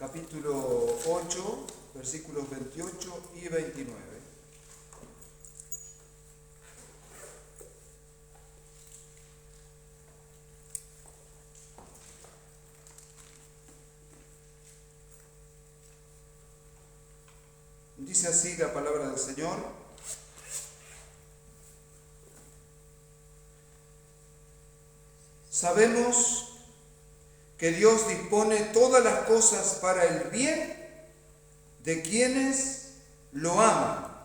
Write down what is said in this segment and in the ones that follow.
capítulo 8, versículos 28 y 29. Dice así la palabra del Señor: sabemos que Dios dispone todas las cosas para el bien de quienes lo aman,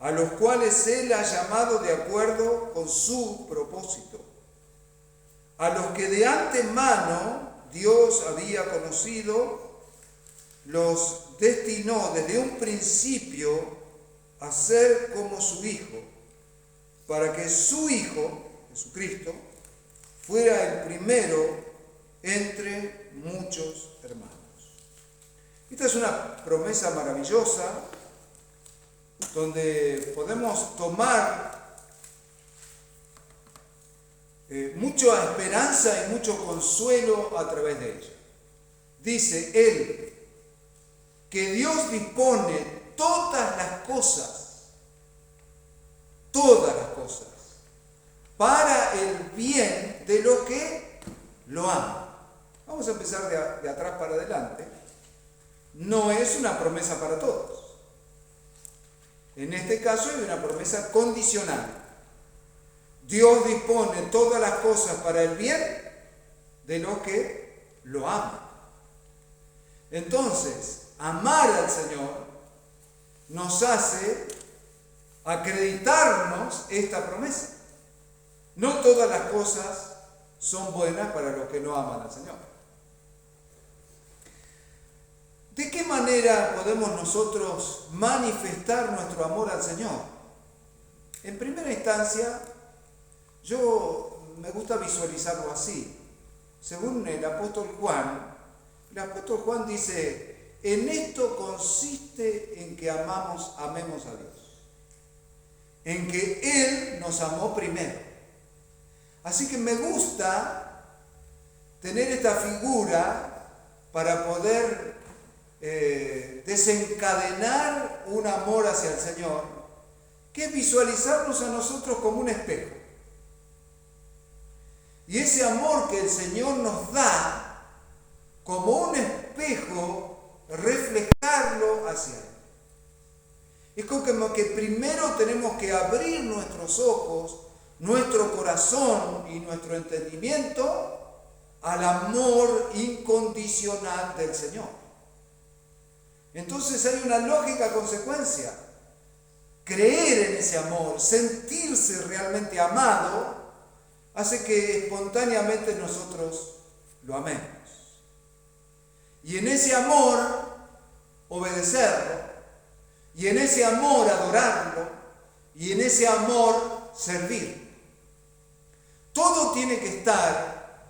a los cuales Él ha llamado de acuerdo con su propósito. A los que de antemano Dios había conocido, los destinó desde un principio a ser como su Hijo, para que su Hijo, Jesucristo, fuera el primero entre muchos hermanos. Esta es una promesa maravillosa donde podemos tomar mucha esperanza y mucho consuelo a través de ella. Dice Él que Dios dispone todas las cosas, para el bien de los que lo aman. Vamos a empezar de atrás para adelante. No es una promesa para todos. En este caso es una promesa condicional. Dios dispone todas las cosas para el bien de los que lo aman. Entonces, amar al Señor nos hace acreditarnos esta promesa. No todas las cosas son buenas para los que no aman al Señor. ¿De qué manera podemos nosotros manifestar nuestro amor al Señor? En primera instancia, me gusta visualizarlo así. Según el apóstol Juan dice: en esto consiste en que amemos a Dios, en que Él nos amó primero. Así que me gusta tener esta figura para poder desencadenar un amor hacia el Señor, que es visualizarnos a nosotros como un espejo. Y ese amor que el Señor nos da, como un espejo, reflejarlo hacia Él. Es como que primero tenemos que abrir nuestros ojos, nuestro corazón y nuestro entendimiento al amor incondicional del Señor. Entonces hay una lógica consecuencia. Creer en ese amor, sentirse realmente amado, hace que espontáneamente nosotros lo amemos. Y en ese amor obedecerlo, y en ese amor adorarlo, y en ese amor servir. Todo tiene que estar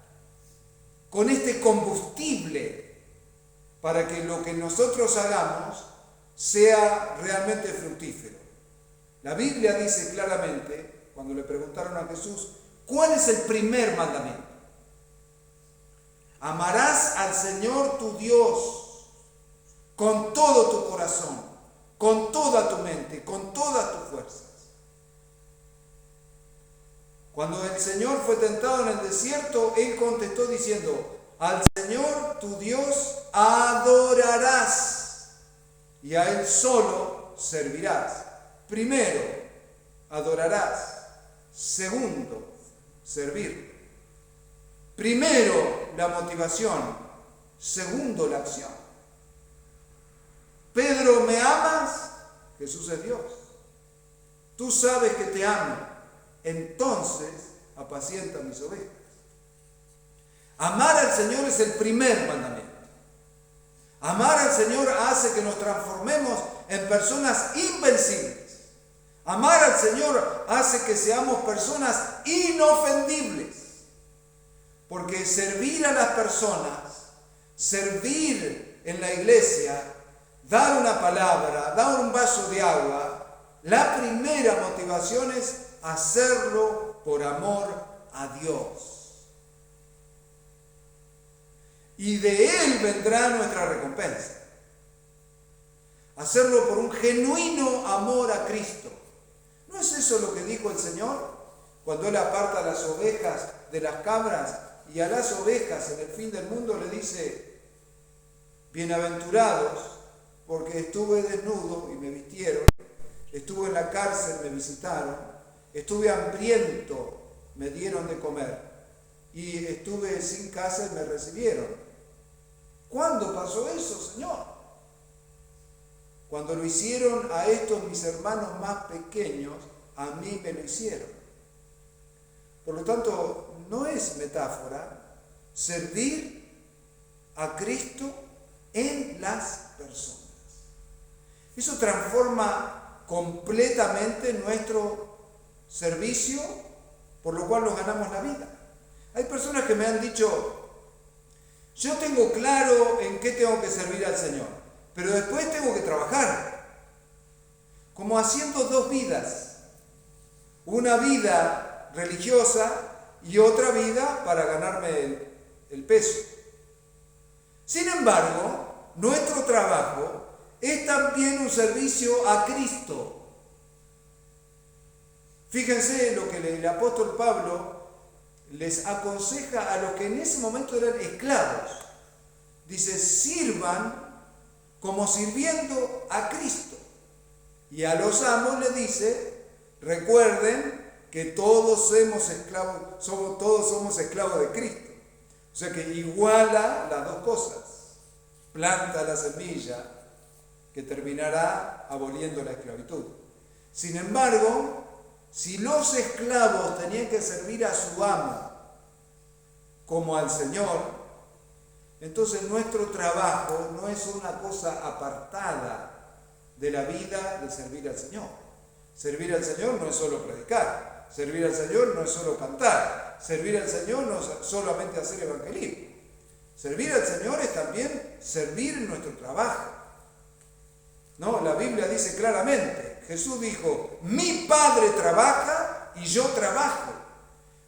con este combustible para que lo que nosotros hagamos sea realmente fructífero. La Biblia dice claramente, cuando le preguntaron a Jesús, ¿cuál es el primer mandamiento? Amarás al Señor tu Dios con todo tu corazón, con toda tu mente, con todas tus fuerzas. Cuando el Señor fue tentado en el desierto, Él contestó diciendo: al Señor tu Dios adorarás y a Él solo servirás. Primero, adorarás. Segundo, servir. Primero, la motivación. Segundo, la acción. Pedro, ¿me amas? Jesús es Dios. Tú sabes que te amo. Entonces, apacienta mis ovejas. Amar al Señor es el primer mandamiento. Amar al Señor hace que nos transformemos en personas invencibles. Amar al Señor hace que seamos personas inofendibles. Porque servir a las personas, servir en la iglesia, dar una palabra, dar un vaso de agua, la primera motivación es hacerlo por amor a Dios. y de Él vendrá nuestra recompensa. Hacerlo por un genuino amor a Cristo. ¿No es eso lo que dijo el Señor cuando Él aparta las ovejas de las cabras y a las ovejas en el fin del mundo le dice: bienaventurados, porque estuve desnudo y me vistieron, estuve en la cárcel, me visitaron, estuve hambriento, me dieron de comer, y estuve sin casa y me recibieron? ¿Cuándo pasó eso, Señor? Cuando lo hicieron a estos mis hermanos más pequeños, a mí me lo hicieron. Por lo tanto, no es metáfora servir a Cristo en las personas. Eso transforma completamente nuestro servicio, por lo cual nos ganamos la vida. Hay personas que me han dicho: yo tengo claro en qué tengo que servir al Señor, pero después tengo que trabajar, como haciendo dos vidas. Una vida religiosa y otra vida para ganarme el peso. Sin embargo, nuestro trabajo es también un servicio a Cristo. Fíjense lo que el apóstol Pablo les aconseja a los que en ese momento eran esclavos. Dice: sirvan como sirviendo a Cristo. Y a los amos les dice: recuerden que todos somos esclavos de Cristo. O sea que iguala las dos cosas. Planta la semilla que terminará aboliendo la esclavitud. Sin embargo, si los esclavos tenían que servir a su amo como al Señor, entonces nuestro trabajo no es una cosa apartada de la vida de servir al Señor. Servir al Señor no es solo predicar, servir al Señor no es solo cantar, servir al Señor no es solamente hacer evangelismo. Servir al Señor es también servir en nuestro trabajo. No, la Biblia dice claramente, Jesús dijo: mi Padre trabaja y yo trabajo.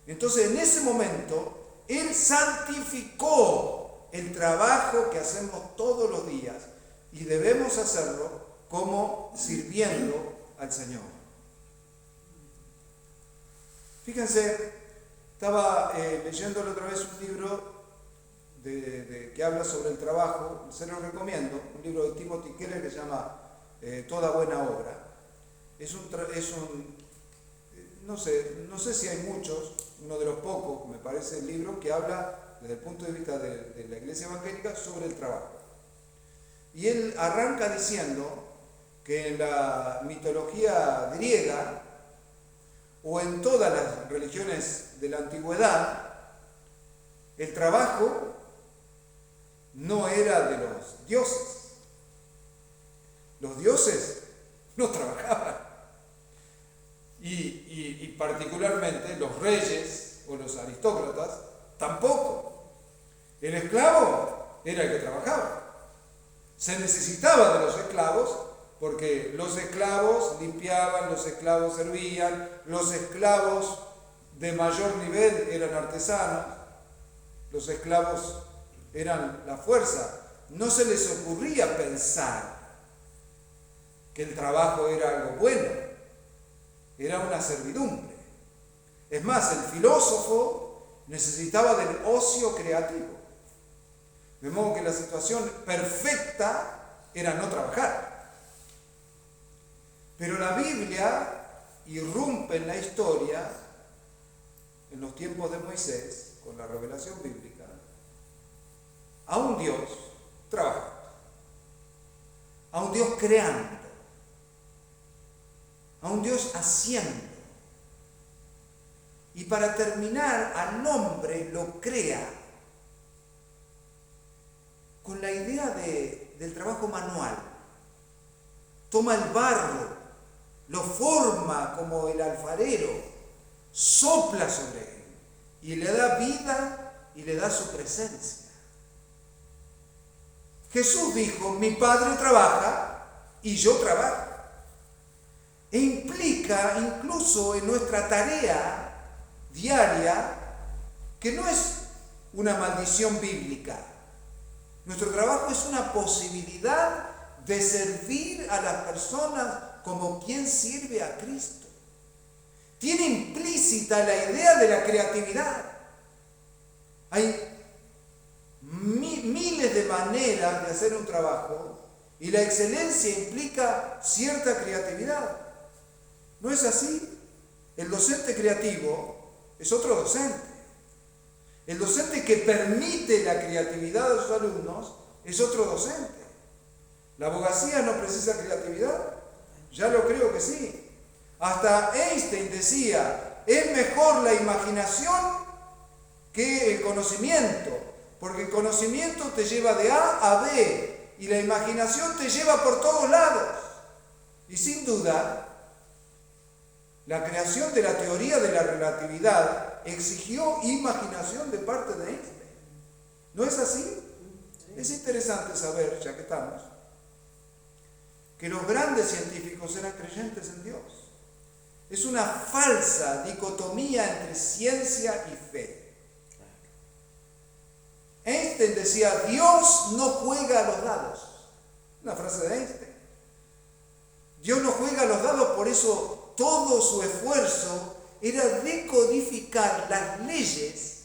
Entonces, en ese momento, Él santificó el trabajo que hacemos todos los días y debemos hacerlo como sirviendo al Señor. Fíjense, estaba leyendo la otra vez un libro que habla sobre el trabajo, se lo recomiendo, un libro de Timothy Keller que se llama Toda buena obra. No sé si hay muchos, uno de los pocos, me parece, el libro que habla desde el punto de vista de la iglesia evangélica sobre el trabajo. Y él arranca diciendo que en la mitología griega o en todas las religiones de la antigüedad, el trabajo no era de los dioses. Los dioses no trabajaban. Y particularmente los reyes o los aristócratas tampoco. El esclavo era el que trabajaba. Se necesitaba de los esclavos porque los esclavos limpiaban, los esclavos servían, los esclavos de mayor nivel eran artesanos, los esclavos eran la fuerza. No se les ocurría pensar que el trabajo era algo bueno, era una servidumbre. Es más, el filósofo necesitaba del ocio creativo. De modo que la situación perfecta era no trabajar. Pero la Biblia irrumpe en la historia, en los tiempos de Moisés, con la revelación bíblica, a un Dios trabajando, a un Dios creando, a un Dios haciendo. Y para terminar, al hombre lo crea con la idea del trabajo manual. Toma el barro, lo forma como el alfarero, sopla sobre él y le da vida y le da su presencia. Jesús dijo: mi Padre trabaja y yo trabajo. E implica incluso en nuestra tarea diaria que no es una maldición bíblica. Nuestro trabajo es una posibilidad de servir a las personas como quien sirve a Cristo. Tiene implícita la idea de la creatividad. Hay miles de maneras de hacer un trabajo y la excelencia implica cierta creatividad. ¿No es así? El docente creativo es otro docente. El docente que permite la creatividad de sus alumnos es otro docente. ¿La abogacía no precisa creatividad? Ya lo creo que sí. Hasta Einstein decía, es mejor la imaginación que el conocimiento, porque el conocimiento te lleva de A a B y la imaginación te lleva por todos lados. Y sin duda, la creación de la teoría de la relatividad exigió imaginación de parte de Einstein. ¿No es así? Es interesante saber, ya que estamos, que los grandes científicos eran creyentes en Dios. Es una falsa dicotomía entre ciencia y fe. Einstein decía, Dios no juega a los dados. Una frase de Einstein. Dios no juega a los dados, por eso todo su esfuerzo era decodificar las leyes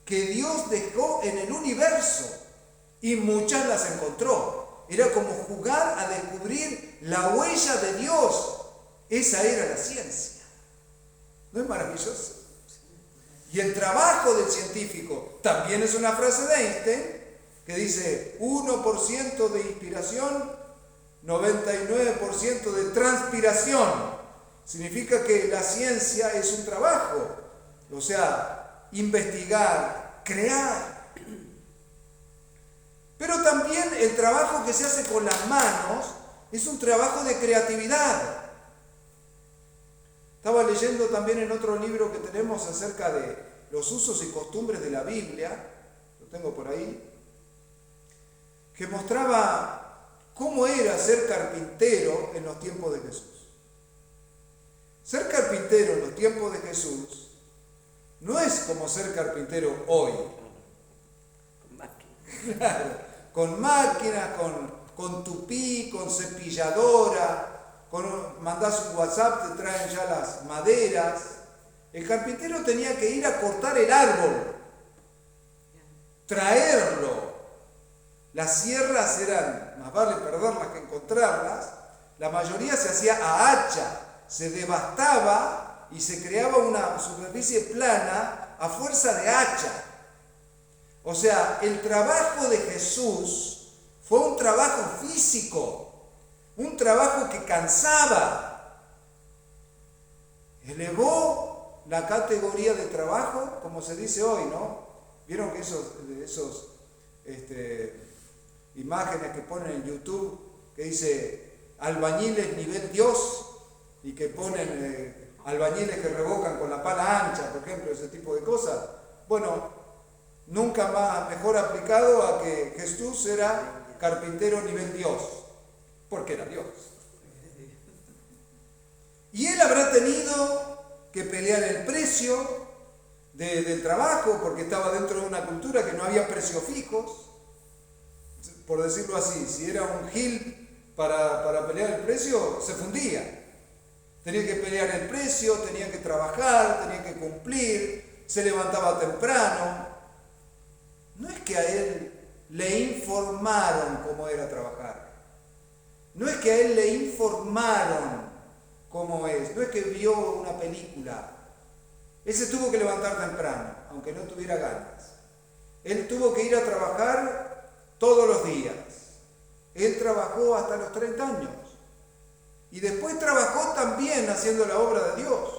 que Dios dejó en el universo, y muchas las encontró. Era como jugar a descubrir la huella de Dios. Esa era la ciencia. ¿No es maravilloso? Y el trabajo del científico también es una frase de Einstein que dice 1% de inspiración, 99% de transpiración. Significa que la ciencia es un trabajo, o sea, investigar, crear. Pero también el trabajo que se hace con las manos es un trabajo de creatividad. Estaba leyendo también en otro libro que tenemos acerca de los usos y costumbres de la Biblia, lo tengo por ahí, que mostraba cómo era ser carpintero en los tiempos de Jesús. Ser carpintero en los tiempos de Jesús no es como ser carpintero hoy. Claro, con máquinas, con tupí, con cepilladora, mandás un WhatsApp, te traen ya las maderas. El carpintero tenía que ir a cortar el árbol, traerlo. Las sierras eran, más vale perderlas que encontrarlas. La mayoría se hacía a hacha, se devastaba y se creaba una superficie plana a fuerza de hacha. O sea, el trabajo de Jesús fue un trabajo físico, un trabajo que cansaba. Elevó la categoría de trabajo, como se dice hoy, ¿no? Vieron que esos imágenes que ponen en YouTube, que dice albañiles nivel Dios, y que ponen albañiles que revocan con la pala ancha, por ejemplo, ese tipo de cosas. Bueno, nunca más mejor aplicado a que Jesús era carpintero nivel Dios, porque era Dios. Y él habrá tenido que pelear el precio del trabajo, porque estaba dentro de una cultura que no había precios fijos, por decirlo así. Si era un gil para pelear el precio, se fundía. Tenía que pelear el precio, tenía que trabajar, tenía que cumplir, se levantaba temprano. No es que a él le informaron cómo era trabajar. No es que a él le informaron cómo es. No es que vio una película. Él se tuvo que levantar temprano, aunque no tuviera ganas. Él tuvo que ir a trabajar todos los días. Él trabajó hasta los 30 años. Y después trabajó también haciendo la obra de Dios.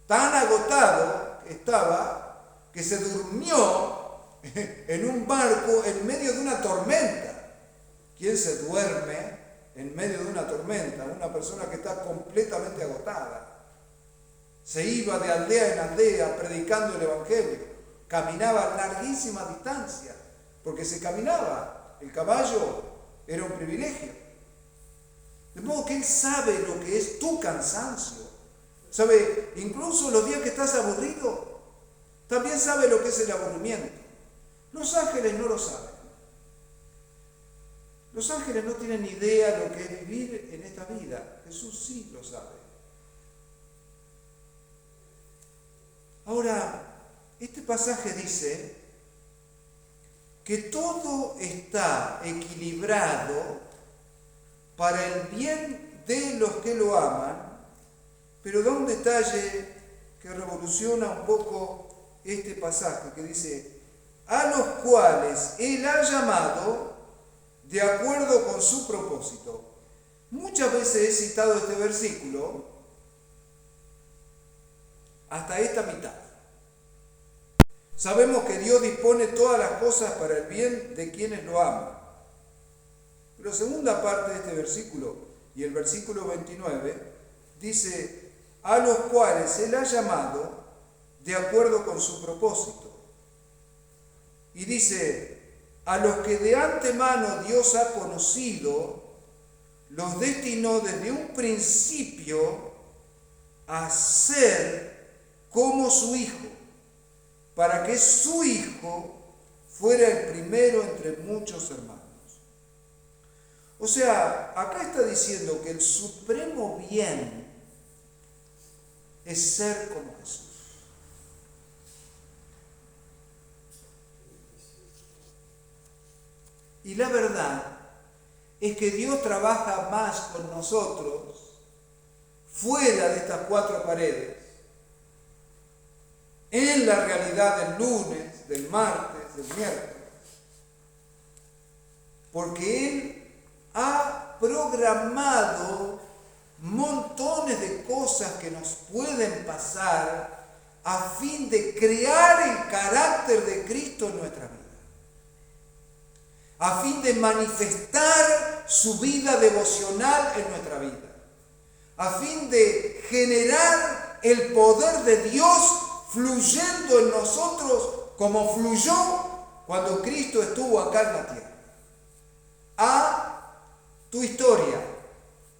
Tan agotado estaba que se durmió en un barco en medio de una tormenta. ¿Quién se duerme en medio de una tormenta? Una persona que está completamente agotada. Se iba de aldea en aldea predicando el Evangelio. Caminaba larguísimas distancias, porque se caminaba. El caballo era un privilegio. De modo que él sabe lo que es tu cansancio. Sabe, incluso los días que estás aburrido, también sabe lo que es el aburrimiento. Los ángeles no lo saben. Los ángeles no tienen ni idea de lo que es vivir en esta vida. Jesús sí lo sabe. Ahora, este pasaje dice que todo está equilibrado para el bien de los que lo aman, pero da un detalle que revoluciona un poco este pasaje, que dice, a los cuales Él ha llamado de acuerdo con su propósito. Muchas veces he citado este versículo hasta esta mitad. Sabemos que Dios dispone todas las cosas para el bien de quienes lo aman. Pero segunda parte de este versículo, y el versículo 29, dice, a los cuales Él ha llamado de acuerdo con su propósito. Y dice, a los que de antemano Dios ha conocido, los destinó desde un principio a ser como su Hijo, para que su Hijo fuera el primero entre muchos hermanos. O sea, acá está diciendo que el supremo bien es ser como Jesús. Y la verdad es que Dios trabaja más con nosotros fuera de estas cuatro paredes, en la realidad del lunes, del martes, del miércoles, porque Él ha programado montones de cosas que nos pueden pasar a fin de crear el carácter de Cristo en nuestra vida, a fin de manifestar su vida devocional en nuestra vida, a fin de generar el poder de Dios fluyendo en nosotros como fluyó cuando Cristo estuvo acá en la tierra. A tu historia,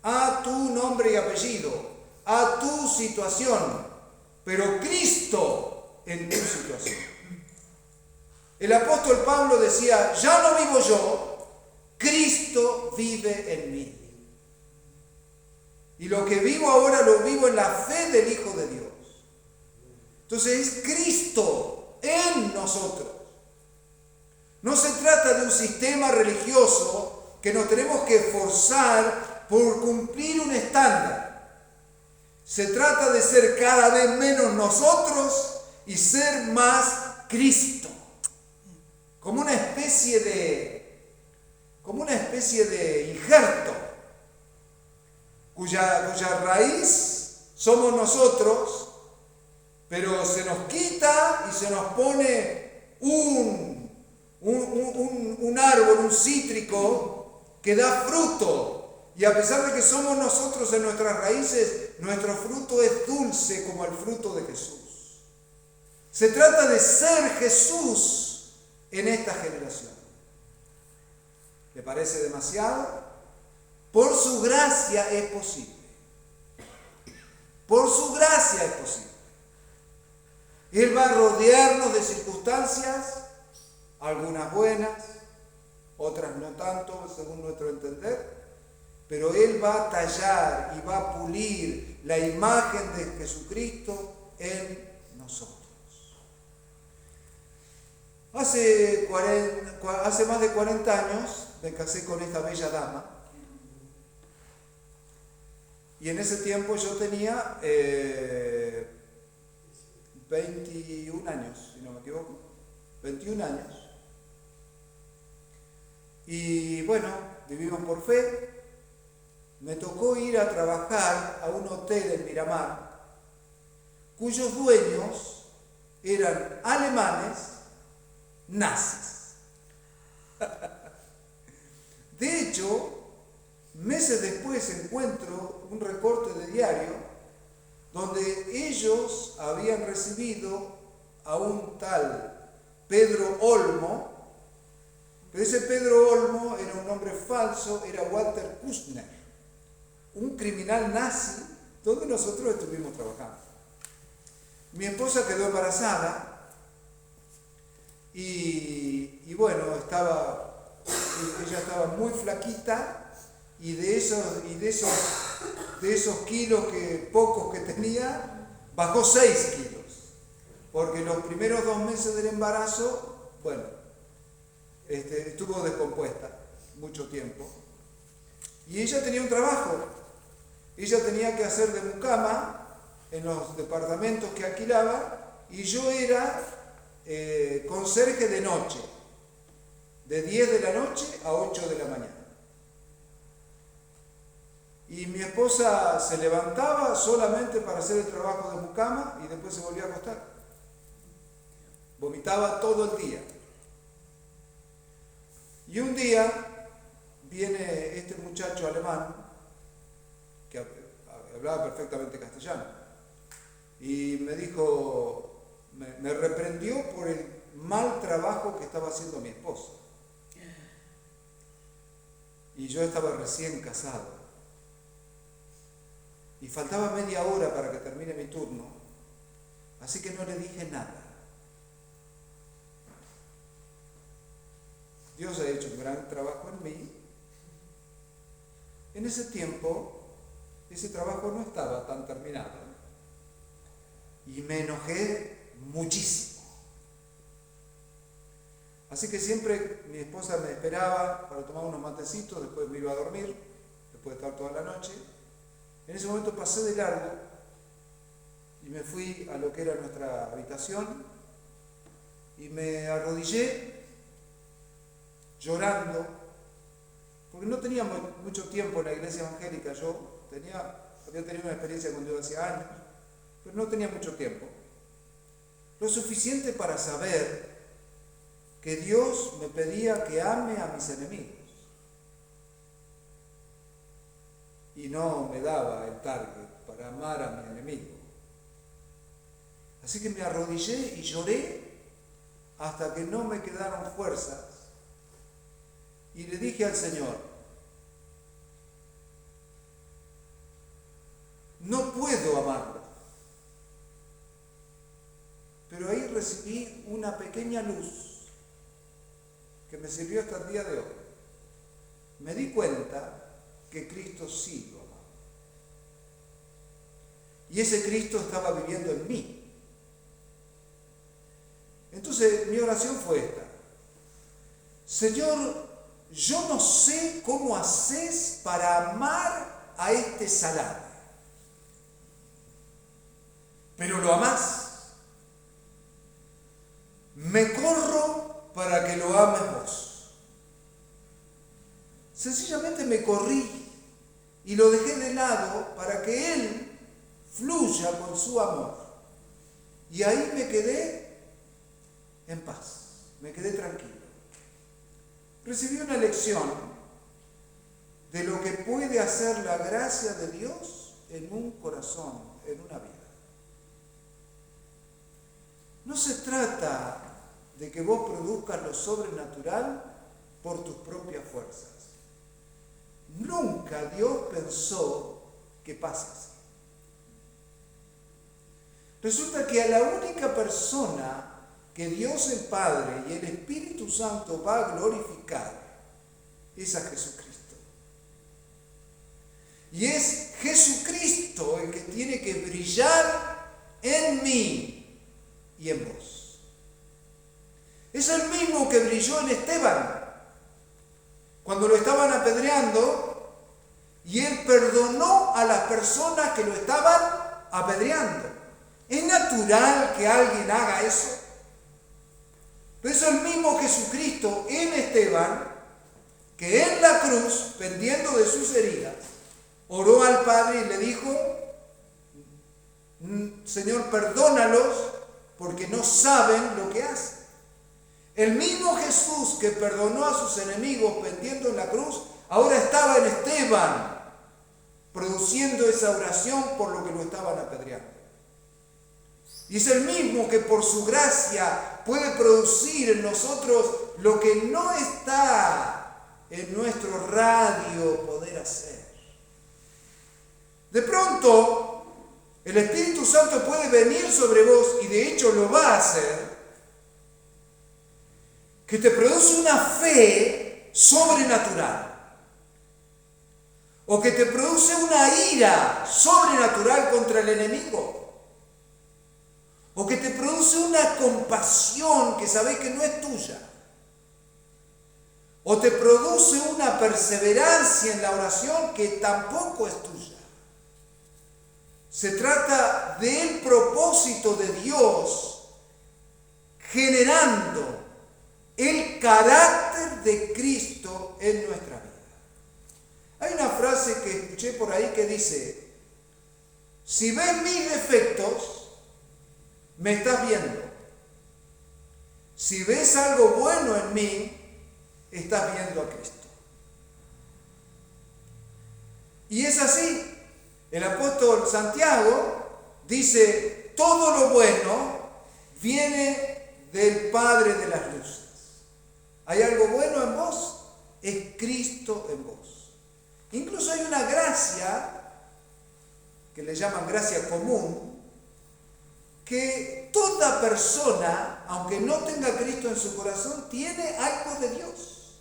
a tu nombre y apellido, a tu situación, pero Cristo en tu situación. El apóstol Pablo decía, ya no vivo yo, Cristo vive en mí. Y lo que vivo ahora lo vivo en la fe del Hijo de Dios. Entonces es Cristo en nosotros. No se trata de un sistema religioso que nos tenemos que esforzar por cumplir un estándar. Se trata de ser cada vez menos nosotros y ser más Cristo. Como una especie de injerto cuya raíz somos nosotros, pero se nos quita y se nos pone un árbol, un cítrico que da fruto. Y a pesar de que somos nosotros en nuestras raíces, nuestro fruto es dulce como el fruto de Jesús. Se trata de ser Jesús en esta generación. ¿Le parece demasiado? Por su gracia es posible. Por su gracia es posible. Él va a rodearnos de circunstancias, algunas buenas, otras no tanto, según nuestro entender, pero Él va a tallar y va a pulir la imagen de Jesucristo en nosotros. Hace más de 40 años me casé con esta bella dama y en ese tiempo yo tenía 21 años, si no me equivoco, 21 años. Y bueno, vivimos por fe. Me tocó ir a trabajar a un hotel en Miramar, cuyos dueños eran alemanes nazis. De hecho, meses después encuentro un recorte de diario donde ellos habían recibido a un tal Pedro Olmo, pero ese Pedro Olmo era un nombre falso, era Walter Kushner, un criminal nazi donde nosotros estuvimos trabajando. Mi esposa quedó embarazada y bueno, ella estaba muy flaquita y de esos kilos pocos que tenía, bajó 6 kilos. Porque los primeros 2 meses del embarazo, bueno, estuvo descompuesta mucho tiempo. Y ella tenía un trabajo. Ella tenía que hacer de mucama en los departamentos que alquilaba y yo era conserje de noche, de 10 de la noche a 8 de la mañana. Y mi esposa se levantaba solamente para hacer el trabajo de mucama y después se volvía a acostar. Vomitaba todo el día. Y un día viene este muchacho alemán, que hablaba perfectamente castellano, y me dijo, me reprendió por el mal trabajo que estaba haciendo mi esposa. Y yo estaba recién casado. Y faltaba media hora para que termine mi turno, así que no le dije nada. Dios ha hecho un gran trabajo en mí. En ese tiempo, ese trabajo no estaba tan terminado. Y me enojé muchísimo. Así que siempre mi esposa me esperaba para tomar unos matecitos, después me iba a dormir, después de estar toda la noche. En ese momento pasé de largo y me fui a lo que era nuestra habitación y me arrodillé llorando, porque no tenía mucho tiempo en la iglesia evangélica. Yo había tenido una experiencia con Dios hace años, pero no tenía mucho tiempo. Lo suficiente para saber que Dios me pedía que ame a mis enemigos. Y no me daba el target para amar a mi enemigo. Así que me arrodillé y lloré hasta que no me quedaron fuerzas. Y le dije al Señor, no puedo amarlo. Pero ahí recibí una pequeña luz que me sirvió hasta el día de hoy. Me di cuenta que Cristo sí lo amaba. Y ese Cristo estaba viviendo en mí. Entonces mi oración fue esta: Señor, yo no sé cómo haces para amar a este salame, pero lo amás. Me corro para que lo ames vos. Sencillamente me corrí y lo dejé de lado para que Él fluya con su amor. Y ahí me quedé en paz, me quedé tranquilo. Recibí una lección de lo que puede hacer la gracia de Dios en un corazón, en una vida. No se trata de que vos produzcas lo sobrenatural por tus propias fuerzas. Nunca Dios pensó que pase así. Resulta que a la única persona que Dios el Padre y el Espíritu Santo va a glorificar es a Jesucristo. Y es Jesucristo el que tiene que brillar en mí y en vos. Es el mismo que brilló en Esteban cuando lo estaban apedreando y él perdonó a las personas que lo estaban apedreando. ¿Es natural que alguien haga eso? Pero es el mismo Jesucristo en Esteban que en la cruz, pendiendo de sus heridas, oró al Padre y le dijo: Señor, perdónalos porque no saben lo que hacen. El mismo Jesús que perdonó a sus enemigos pendiendo en la cruz, ahora estaba en Esteban, produciendo esa oración por lo que lo estaban apedreando. Y es el mismo que por su gracia puede producir en nosotros lo que no está en nuestro radio poder hacer. De pronto, el Espíritu Santo puede venir sobre vos, y de hecho lo va a hacer, que te produce una fe sobrenatural. o que te produce una ira sobrenatural contra el enemigo, o que te produce una compasión que sabes que no es tuya, o te produce una perseverancia en la oración que tampoco es tuya. Se trata del propósito de Dios generando el carácter de Cristo en nuestra vida. Hay una frase que escuché por ahí que dice: si ves mis defectos, me estás viendo. Si ves algo bueno en mí, estás viendo a Cristo. Y es así. El apóstol Santiago dice: todo lo bueno viene del Padre de las luces. ¿Hay algo bueno en vos? Es Cristo en vos. Incluso hay una gracia, que le llaman gracia común, que toda persona, aunque no tenga a Cristo en su corazón, tiene algo de Dios.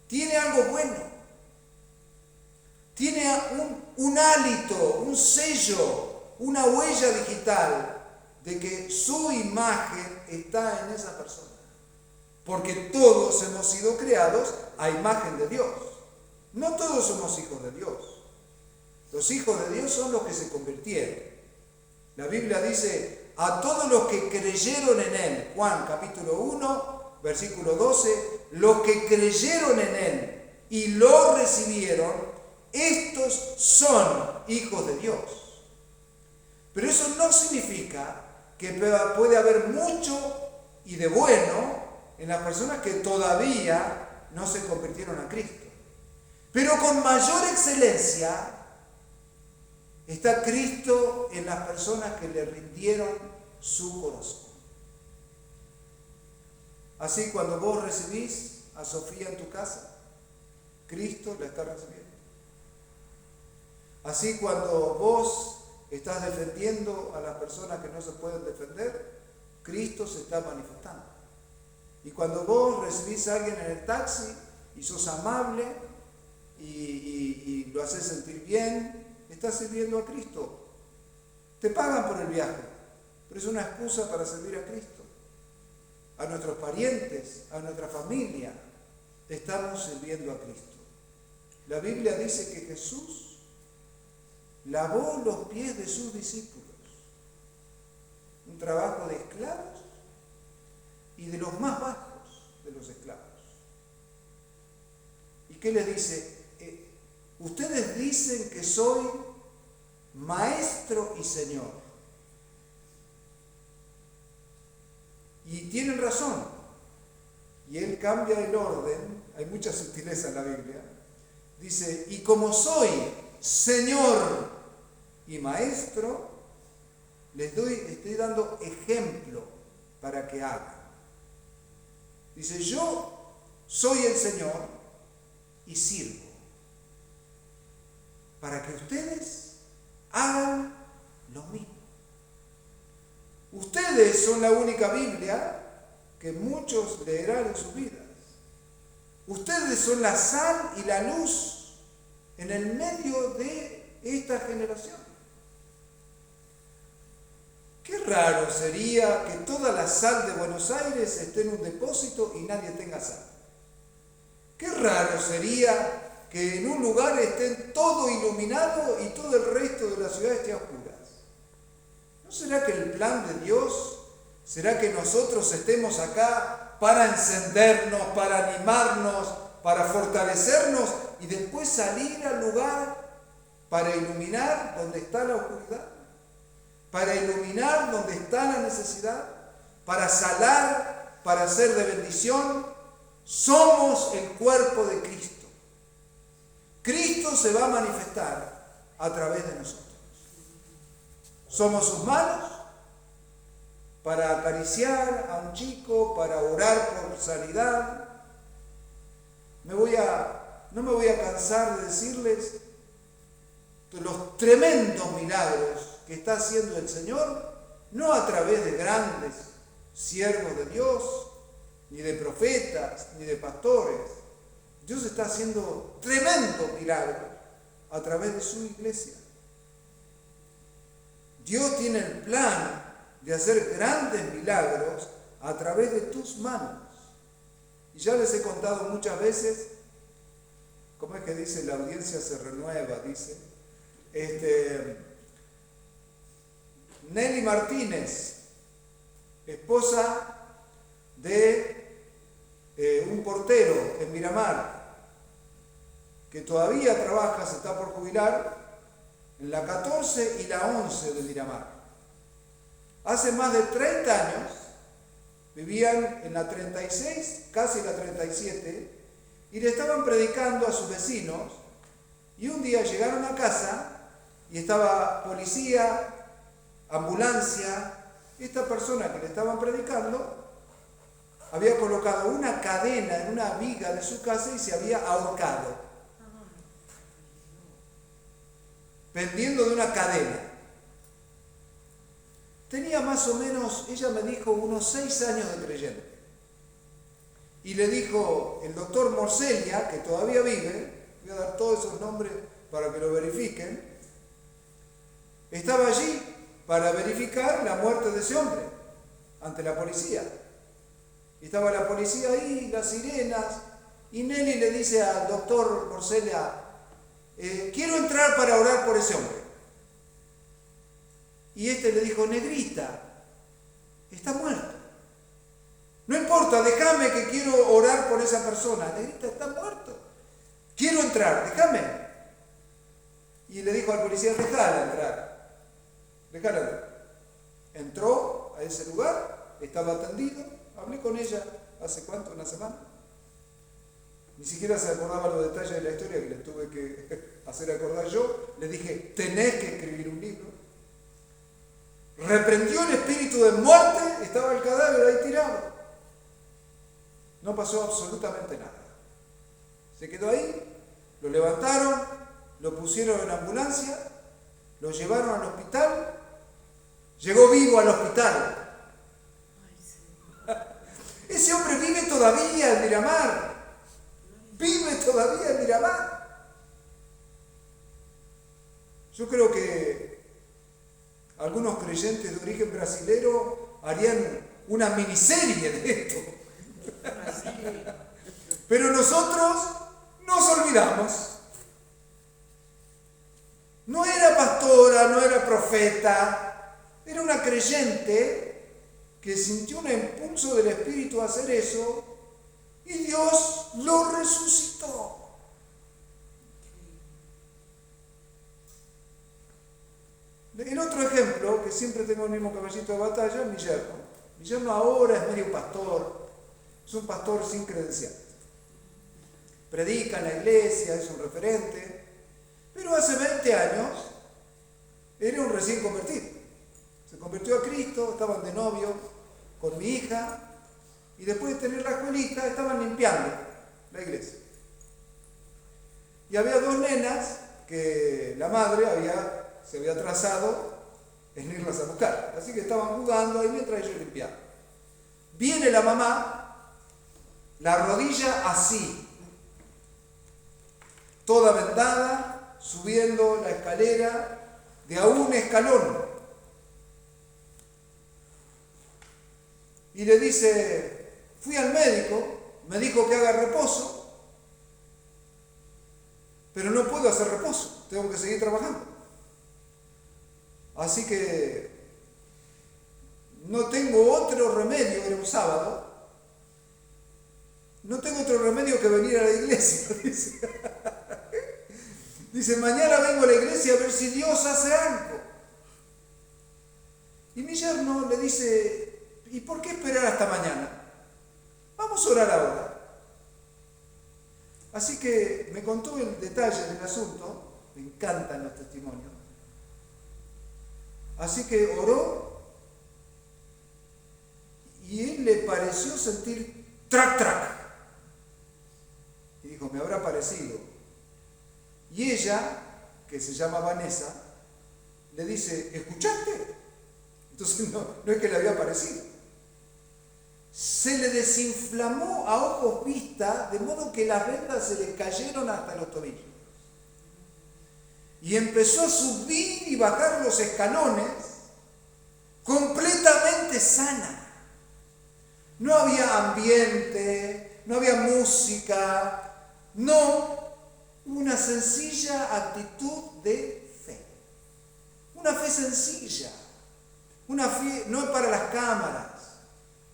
Tiene algo bueno. Tiene un hálito, un sello, una huella digital de que su imagen está en esa persona. Porque todos hemos sido creados a imagen de Dios. No todos somos hijos de Dios. Los hijos de Dios son los que se convirtieron. La Biblia dice: a todos los que creyeron en Él, Juan capítulo 1, versículo 12, los que creyeron en Él y lo recibieron, estos son hijos de Dios. Pero eso no significa que puede haber mucho y de bueno en las personas que todavía no se convirtieron a Cristo. Pero con mayor excelencia está Cristo en las personas que le rindieron su corazón. Así, cuando vos recibís a Sofía en tu casa, Cristo la está recibiendo. Así, cuando vos estás defendiendo a las personas que no se pueden defender, Cristo se está manifestando. Y cuando vos recibís a alguien en el taxi y sos amable y lo haces sentir bien, estás sirviendo a Cristo. Te pagan por el viaje, pero es una excusa para servir a Cristo. A nuestros parientes, a nuestra familia, estamos sirviendo a Cristo. La Biblia dice que Jesús lavó los pies de sus discípulos. Un trabajo de esclavos y de los más bajos de los esclavos. ¿Y qué les dice? Ustedes dicen que soy maestro y señor. Y tienen razón. Y él cambia el orden. Hay mucha sutileza en la Biblia. Dice: y como soy señor y maestro, estoy dando ejemplo para que hagan. Dice: yo soy el Señor y sirvo para que ustedes hagan lo mismo. Ustedes son la única Biblia que muchos leerán en sus vidas. Ustedes son la sal y la luz en el medio de esta generación. Qué raro sería que toda la sal de Buenos Aires esté en un depósito y nadie tenga sal. Qué raro sería que en un lugar esté todo iluminado y todo el resto de la ciudad esté a oscuras. ¿No será que el plan de Dios será que nosotros estemos acá para encendernos, para animarnos, para fortalecernos y después salir al lugar para iluminar donde está la oscuridad? Para iluminar donde está la necesidad, para salar, para ser de bendición. Somos el cuerpo de Cristo. Cristo se va a manifestar a través de nosotros. Somos sus manos para acariciar a un chico, para orar por sanidad. No me voy a cansar de decirles los tremendos milagros que está haciendo el Señor, no a través de grandes siervos de Dios, ni de profetas, ni de pastores. Dios está haciendo tremendos milagros a través de su iglesia. Dios tiene el plan de hacer grandes milagros a través de tus manos. Y ya les he contado muchas veces, ¿cómo es que dice? La audiencia se renueva, dice. Nelly Martínez, esposa de un portero en Miramar, que todavía trabaja, se está por jubilar, en la 14 y la 11 de Miramar. Hace más de 30 años vivían en la 36, casi la 37, y le estaban predicando a sus vecinos, y un día llegaron a casa y estaba policía, ambulancia, y esta persona que le estaban predicando había colocado una cadena en una viga de su casa y se había ahorcado, pendiendo de una cadena. Tenía más o menos, ella me dijo, unos 6 años de creyente. Y le dijo el doctor Morcelia, que todavía vive, voy a dar todos esos nombres para que lo verifiquen, estaba allí para verificar la muerte de ese hombre ante la policía. Y estaba la policía ahí, las sirenas, y Nelly le dice al doctor Morcelia, quiero entrar para orar por ese hombre. Y este le dijo, negrita, está muerto. No importa, déjame que quiero orar por esa persona. Negrita, está muerto. Quiero entrar, déjame. Y le dijo al policía, déjala entrar. Déjala entrar. Entró a ese lugar, estaba atendido. Hablé con ella hace cuánto, una semana. Ni siquiera se acordaba los detalles de la historia que le tuve que hacer acordar yo. Le dije, tenés que escribir un libro. Reprendió el espíritu de muerte, estaba el cadáver ahí tirado. No pasó absolutamente nada. Se quedó ahí, lo levantaron, lo pusieron en ambulancia, lo llevaron al hospital, llegó vivo al hospital. Ese hombre vive todavía en Miramar. Vive todavía en Miramar. Yo creo que algunos creyentes de origen brasilero harían una miniserie de esto. Pero nosotros nos olvidamos. No era pastora, no era profeta, era una creyente que sintió un impulso del Espíritu a hacer eso y Dios lo resucitó. En otro ejemplo, que siempre tengo el mismo caballito de batalla, es mi yerno. Mi yerno ahora es medio pastor, es un pastor sin credencial. Predica en la iglesia, es un referente, pero hace 20 años era un recién convertido. Se convirtió a Cristo, estaban de novio con mi hija, y después de tener la escuelita estaban limpiando la iglesia. Y había 2 nenas que la madre se había atrasado en irlas a buscar. Así que estaban jugando ahí mientras ellos limpiaban. Viene la mamá, la rodilla así, toda vendada, subiendo la escalera de a un escalón. Y le dice, fui al médico, me dijo que haga reposo, pero no puedo hacer reposo, tengo que seguir trabajando. Así que no tengo otro remedio, era un sábado, no tengo otro remedio que venir a la iglesia, dice. Dice, mañana vengo a la iglesia a ver si Dios hace algo. Y mi yerno le dice, ¿y por qué esperar hasta mañana? Vamos a orar ahora. Así que me contó el detalle del asunto, me encantan los testimonios. Así que oró y él le pareció sentir trac, trac. Y dijo, me habrá parecido. Y ella, que se llama Vanessa, le dice, ¿escuchaste? Entonces no es que le había parecido. Se le desinflamó a ojos vista, de modo que las vendas se le cayeron hasta los tobillos. y empezó a subir y bajar los escalones completamente sana. No había ambiente, no había música, no, una sencilla actitud de fe. Una fe sencilla, una fe no para las cámaras.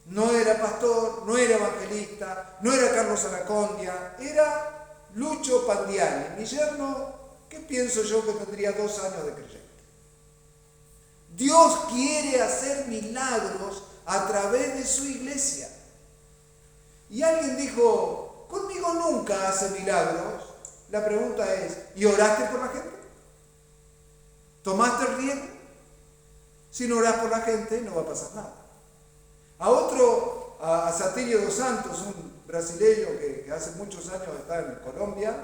No era pastor, no era evangelista, no era Carlos Anacondia, era Lucho Pandiani, mi yerno, que pienso yo que tendría 2 años de creyente. Dios quiere hacer milagros a través de su iglesia. Y alguien dijo, conmigo nunca hace milagros. La pregunta es, ¿y oraste por la gente? ¿Tomaste el riesgo? Si no orás por la gente, no va a pasar nada. A Satirio dos Santos, un brasileño que hace muchos años está en Colombia,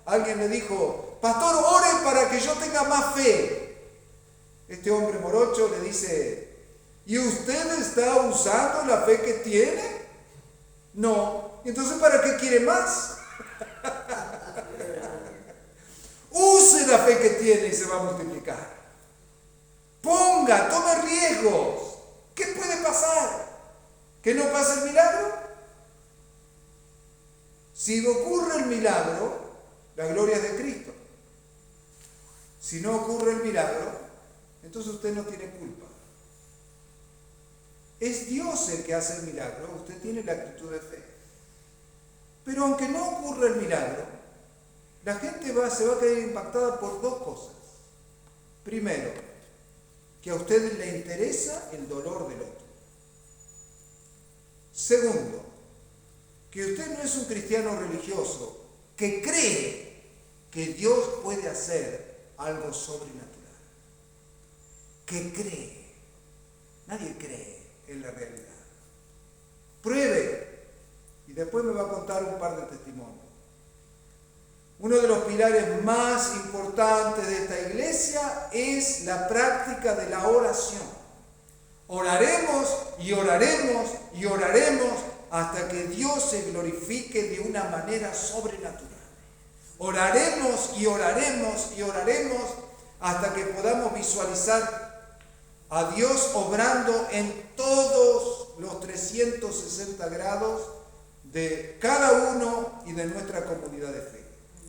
alguien le dijo, pastor, ore para que yo tenga más fe. Este hombre morocho le dice, ¿y usted está usando la fe que tiene? No. Entonces, ¿para qué quiere más? Use la fe que tiene y se va a multiplicar. Tome riesgos. ¿Qué puede pasar? ¿Que no pase el milagro? Si ocurre el milagro, la gloria es de Cristo. Si no ocurre el milagro, entonces usted no tiene culpa. Es Dios el que hace el milagro, usted tiene la actitud de fe. Pero aunque no ocurra el milagro, la gente se va a quedar impactada por 2 cosas. Primero, que a usted le interesa el dolor del otro. Segundo, que usted no es un cristiano religioso que cree que Dios puede hacer algo sobrenatural. Que cree. Nadie cree en la realidad. Pruebe. Y después me va a contar un par de testimonios. Uno de los pilares más importantes de esta iglesia es la práctica de la oración. Oraremos y oraremos y oraremos hasta que Dios se glorifique de una manera sobrenatural. Oraremos y oraremos y oraremos hasta que podamos visualizar a Dios obrando en todos los 360 grados de cada uno y de nuestra comunidad de fe.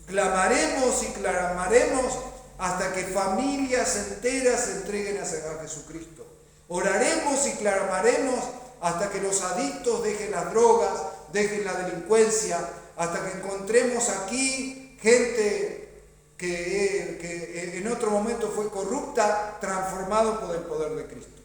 Clamaremos y clamaremos hasta que familias enteras se entreguen a Jesucristo. Oraremos y clamaremos hasta que los adictos dejen las drogas, dejen la delincuencia, hasta que encontremos aquí gente que en otro momento fue corrupta, transformado por el poder de Cristo.